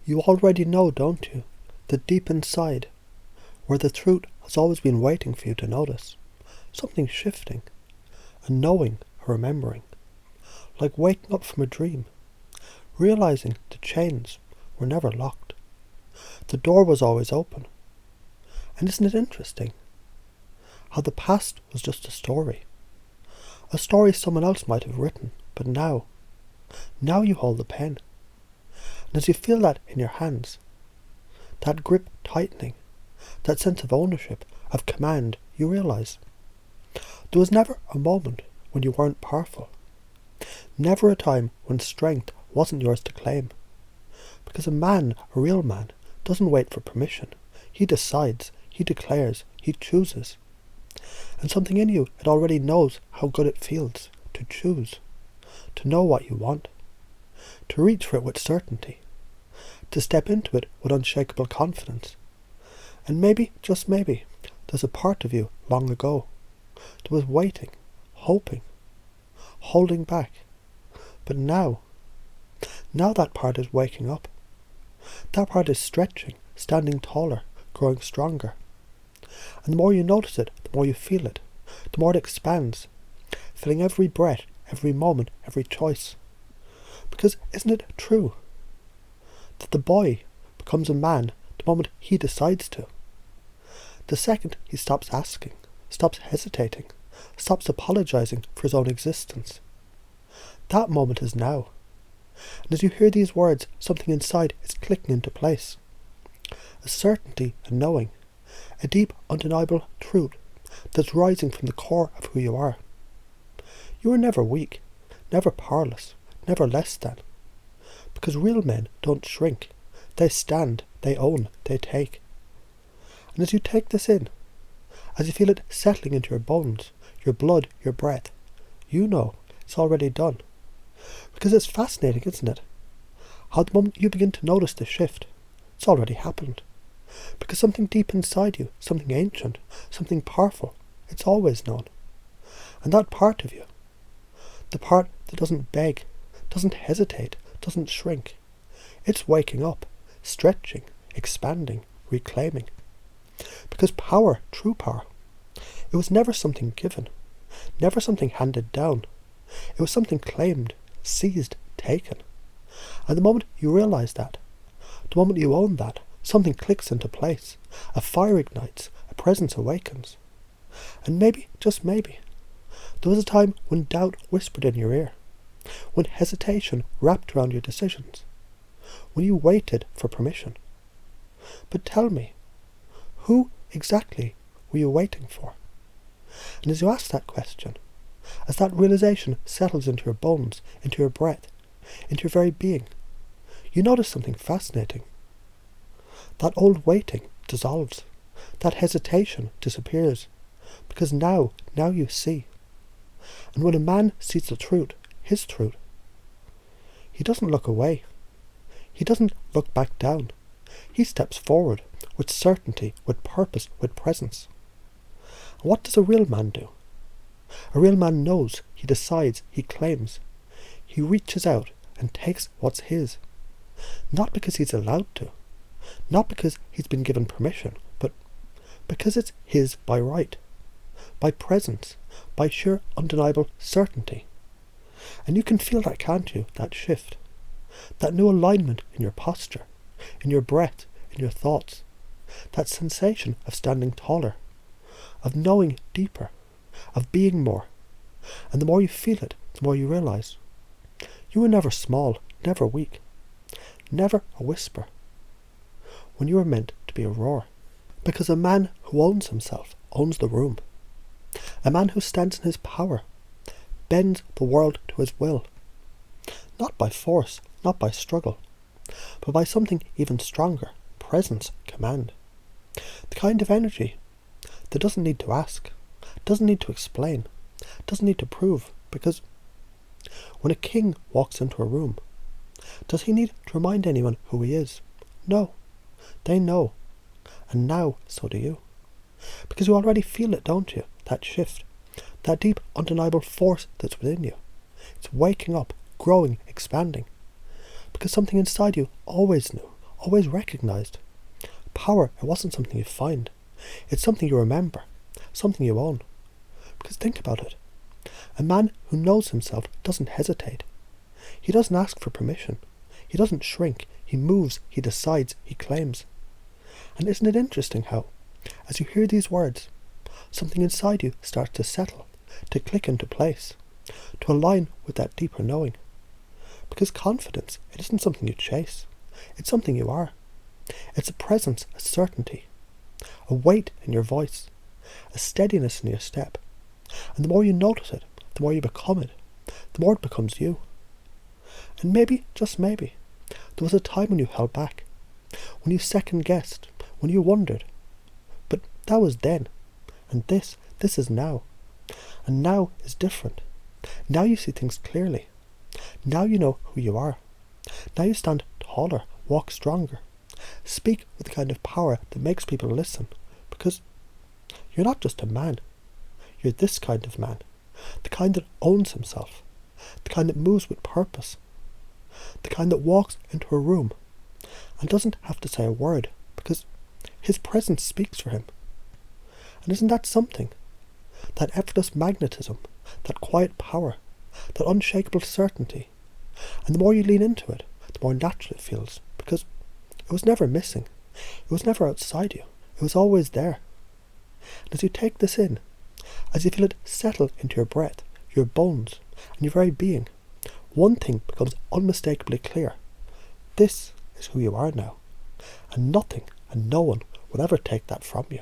You already know, don't you, that deep inside, where the truth has always been waiting for you to notice, something shifting, a knowing, a remembering, like waking up from a dream, realizing the chains were never locked. The door was always open. And isn't it interesting how the past was just a story someone else might have written, but now you hold the pen. And as you feel that in your hands, that grip tightening, that sense of ownership, of command, you realize there was never a moment when you weren't powerful. Never a time when strength wasn't yours to claim. Because a real man, doesn't wait for permission. He decides, he declares, he chooses. And something in you, it already knows how good it feels to choose, to know what you want, to reach for it with certainty, to step into it with unshakable confidence. And maybe, just maybe, there's a part of you long ago that was waiting, hoping, holding back. But now that part is waking up. That part is stretching, standing taller, growing stronger. And the more you notice it, the more you feel it, the more it expands, filling every breath, every moment, every choice. Because isn't it true that the boy becomes a man the moment he decides to? The second he stops asking, stops hesitating, stops apologizing for his own existence. That moment is now. And as you hear these words, something inside is clicking into place. A certainty, a knowing, a deep, undeniable truth that's rising from the core of who you are. You are never weak, never powerless, never less than. Because real men don't shrink. They stand, they own, they take. And as you take this in, as you feel it settling into your bones, your blood, your breath, you know it's already done. Because it's fascinating, isn't it? How the moment you begin to notice the shift, it's already happened. Because something deep inside you, something ancient, something powerful, it's always known. And that part of you, the part that doesn't beg, doesn't hesitate, doesn't shrink, it's waking up, stretching, expanding, reclaiming. Because power, true power, it was never something given, never something handed down. It was something claimed, seized, taken. And the moment you realize that, the moment you own that, something clicks into place, a fire ignites, a presence awakens. And maybe, just maybe, there was a time when doubt whispered in your ear, when hesitation wrapped around your decisions, when you waited for permission. But tell me, who exactly were you waiting for? And as you ask that question, as that realization settles into your bones, into your breath, into your very being, you notice something fascinating. That old waiting dissolves. That hesitation disappears. Because now you see. And when a man sees the truth, his truth, he doesn't look away. He doesn't look back down. He steps forward with certainty, with purpose, with presence. And what does a real man do? A real man knows, he decides, he claims. He reaches out and takes what's his. Not because he's allowed to. Not because he's been given permission, but because it's his by right, by presence, by sheer undeniable certainty. And you can feel that, can't you? That shift. That new alignment in your posture, in your breath, in your thoughts. That sensation of standing taller, of knowing deeper, of being more. And the more you feel it, the more you realize you were never small, never weak, never a whisper, when you were meant to be a roar. Because a man who owns himself owns the room. A man who stands in his power bends the world to his will. Not by force, not by struggle, but by something even stronger, presence, command. The kind of energy that doesn't need to ask, doesn't need to explain, doesn't need to prove, because when a king walks into a room, does he need to remind anyone who he is? No. They know. And now, so do you. Because you already feel it, don't you? That shift. That deep, undeniable force that's within you. It's waking up, growing, expanding. Because something inside you always knew, always recognised. Power, it wasn't something you find. It's something you remember, something you own. Because think about it. A man who knows himself doesn't hesitate. He doesn't ask for permission. He doesn't shrink. He moves, he decides, he claims. And isn't it interesting how, as you hear these words, something inside you starts to settle, to click into place, to align with that deeper knowing? Because confidence, it isn't something you chase. It's something you are. It's a presence, a certainty, a weight in your voice, a steadiness in your step. And the more you notice it, the more you become it, the more it becomes you. And maybe, just maybe, there was a time when you held back, when you second-guessed, when you wondered. But that was then, and this is now. And now is different. Now you see things clearly. Now you know who you are. Now you stand taller, walk stronger, speak with the kind of power that makes people listen. Because you're not just a man. You're this kind of man. The kind that owns himself. The kind that moves with purpose. The kind that walks into a room and doesn't have to say a word because his presence speaks for him. And isn't that something? That effortless magnetism, that quiet power, that unshakable certainty. And the more you lean into it, the more natural it feels, because it was never missing. It was never outside you. It was always there. And as you take this in, as you feel it settle into your breath, your bones, and your very being, one thing becomes unmistakably clear. This is who you are now. And nothing and no one will ever take that from you.